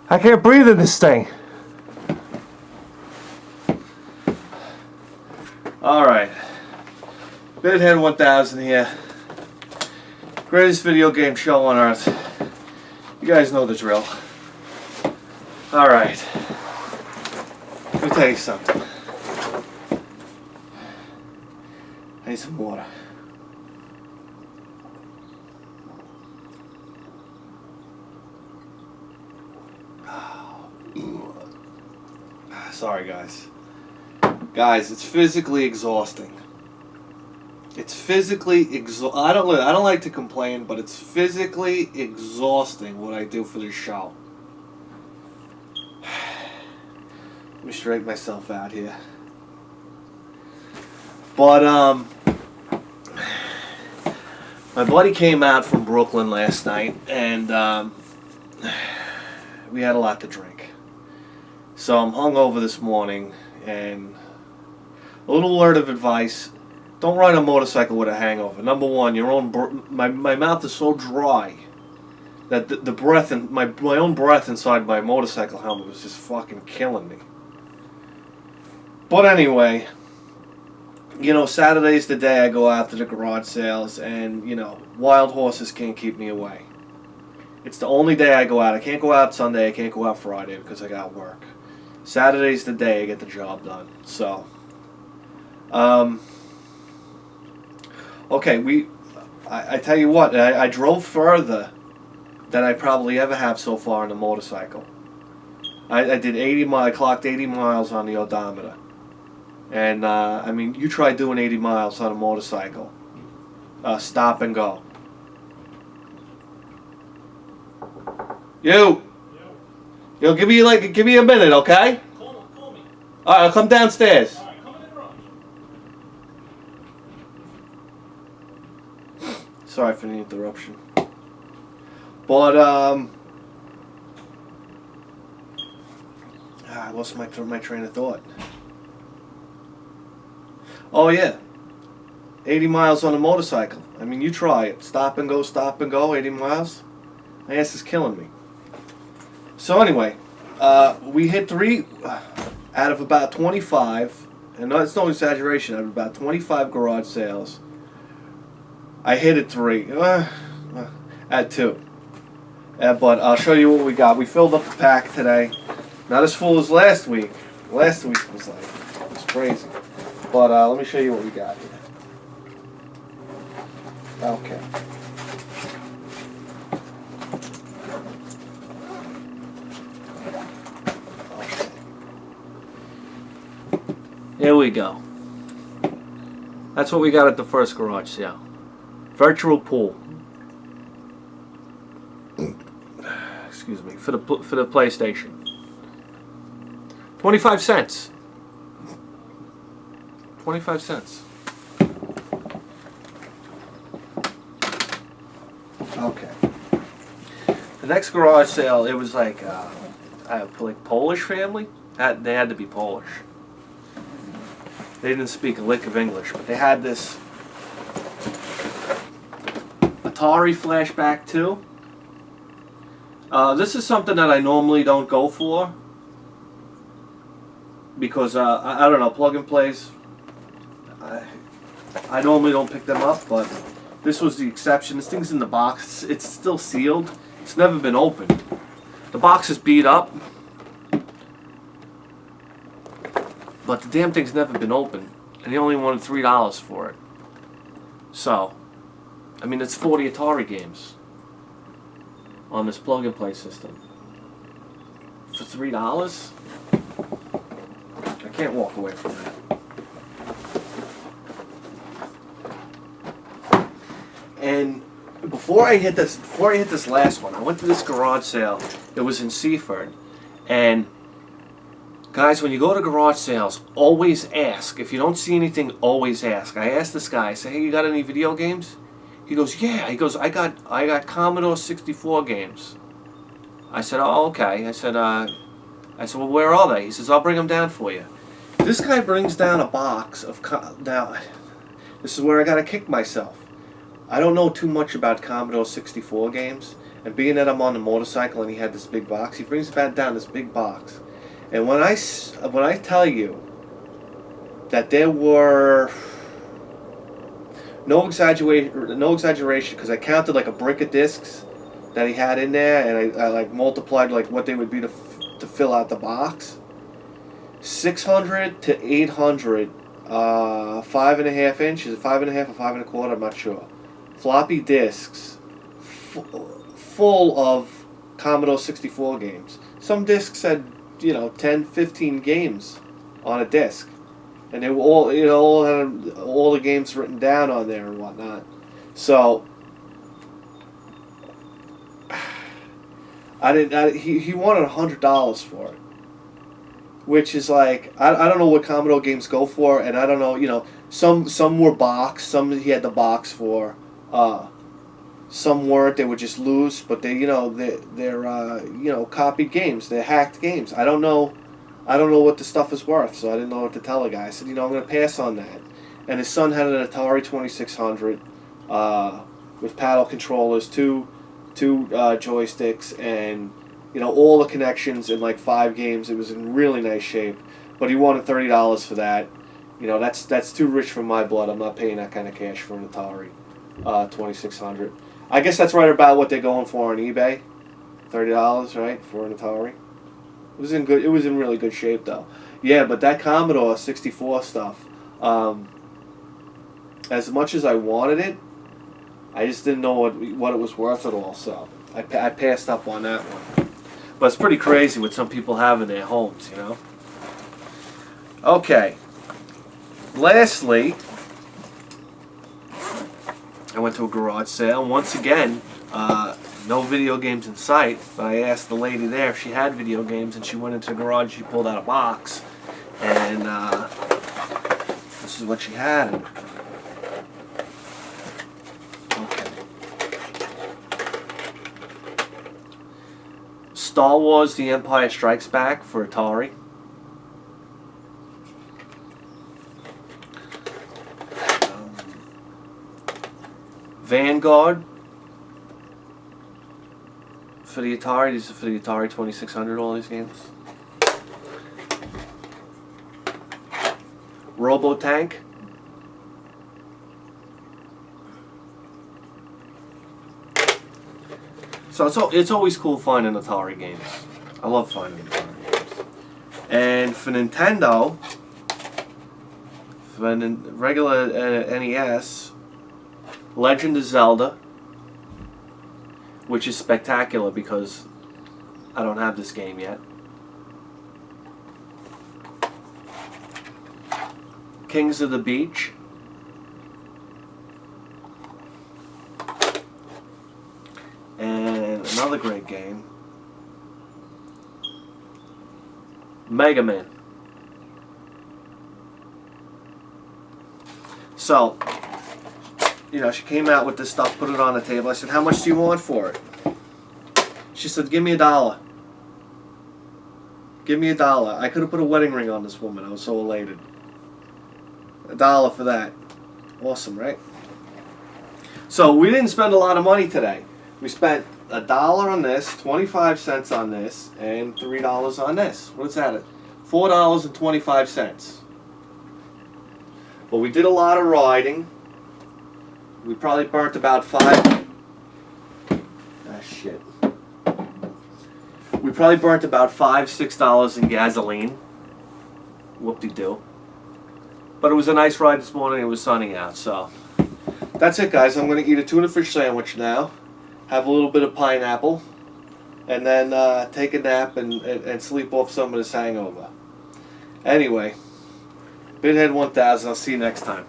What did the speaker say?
I can't breathe in this thing. Alright. Bithead 1000 here. Greatest video game show on earth. You guys know the drill. Alright. Let me tell you something. I need some water. Sorry, guys. Guys, it's physically exhausting. It's physically I don't like to complain, but it's physically exhausting what I do for this show. Let me straighten myself out here. But my buddy came out from Brooklyn last night, and we had a lot to drink. So I'm hungover this morning, and a little word of advice: don't ride a motorcycle with a hangover. Number one, my mouth is so dry that the breath and my own breath inside my motorcycle helmet was just fucking killing me. But anyway, you know, Saturday's the day I go out to the garage sales, and you know, wild horses can't keep me away. It's the only day I go out. I can't go out Sunday. I can't go out Friday because I got work. Saturday's the day I get the job done. So, okay, I tell you what, I drove further than I probably ever have so far on a motorcycle. I did 80 miles, I clocked 80 miles on the odometer. And, I mean, you try doing 80 miles on a motorcycle. Stop and go. You! Yo, give me a minute, okay? Call me. Alright, I'll come downstairs. Alright, come in the garage. Sorry for the interruption. But, I lost my train of thought. Oh, yeah. 80 miles on a motorcycle. I mean, you try it. Stop and go, 80 miles. My ass is killing me. So anyway, we hit 3 out of about 25, and it's no exaggeration, out of about 25 garage sales. I hit at 3, at 2. But I'll show you what we got. We filled up the pack today. Not as full as last week. Last week was like, it was crazy. But let me show you what we got here. Okay. Here we go. That's what we got at the first garage sale. Virtual pool. Excuse me, for the PlayStation. 25 cents. 25 cents. Okay. The next garage sale, it was like Polish family. They had to be Polish. They didn't speak a lick of English, but they had this Atari Flashback 2. This is something that I normally don't go for because I don't know, plug and plays. I normally don't pick them up, but this was the exception. This thing's in the box. It's still sealed. It's never been opened. The box is beat up, but the damn thing's never been opened, and he only wanted $3 for it. So, I mean, it's 40 Atari games on this plug-and-play system for $3. I can't walk away from that. And before I hit this last one, I went to this garage sale. It was in Seaford, and Guys, when you go to garage sales, always ask. If you don't see anything, always ask. I asked this guy, I said, hey, you got any video games? He goes, yeah. He goes, I got Commodore 64 games. I said, oh, okay. I said, well, where are they? He says, I'll bring them down for you. This guy brings down a box of... Now, this is where I got to kick myself. I don't know too much about Commodore 64 games. And being that I'm on the motorcycle and he had this big box, he brings down this big box. And when I tell you that there were no exaggeration, because I counted like a brick of discs that he had in there, and I like multiplied like what they would be to fill out the box. 600 to 800, 5.5 inches, 5.5 or 5.25, I'm not sure. Floppy disks, full of Commodore 64 games. Some discs had 10, 15 games on a disc, and they were all, all had all the games written down on there and whatnot. So he wanted $100 for it, which is like I don't know what Commodore games go for, and I don't know, some were boxed, some he had the box for, some weren't. They were just loose, but they're copied games. They're hacked games. I don't know what the stuff is worth, so I didn't know what to tell the guy. I said, I'm going to pass on that. And his son had an Atari 2600 with paddle controllers, two joysticks, and all the connections in like 5 games. It was in really nice shape, but he wanted $30 for that. That's too rich for my blood. I'm not paying that kind of cash for an Atari 2600. I guess that's right about what they're going for on eBay. $30, right, for an Atari. It was in really good shape though. Yeah, but that Commodore 64 stuff, as much as I wanted it, I just didn't know what it was worth at all. So I passed up on that one. But it's pretty crazy what some people have in their homes, Okay. Lastly, I went to a garage sale. Once again, no video games in sight, but I asked the lady there if she had video games, and she went into the garage, she pulled out a box, and this is what she had. Okay. Star Wars The Empire Strikes Back for Atari. Vanguard for the Atari. These are for the Atari 2600, all these games. Robotank. So it's always cool finding Atari games. I love finding Atari games. And for Nintendo, for regular NES, Legend of Zelda, which is spectacular because I don't have this game yet. Kings of the Beach. And another great game, Mega Man. So, she came out with this stuff, put it on the table. I said, how much do you want for it? She said, give me $1. Give me $1. I could have put a wedding ring on this woman. I was so elated. $1 for that. Awesome, right? So we didn't spend a lot of money today. We spent $1 on this, 25 cents on this, and $3 on this. What's that? $4.25. But we did a lot of riding. We probably burnt about We probably burnt about $5-6 in gasoline. Whoop-de-doo. But it was a nice ride this morning. It was sunny out, so that's it, guys. I'm going to eat a tuna fish sandwich now, have a little bit of pineapple, and then take a nap and sleep off some of this hangover. Anyway, Bithead 1000. I'll see you next time.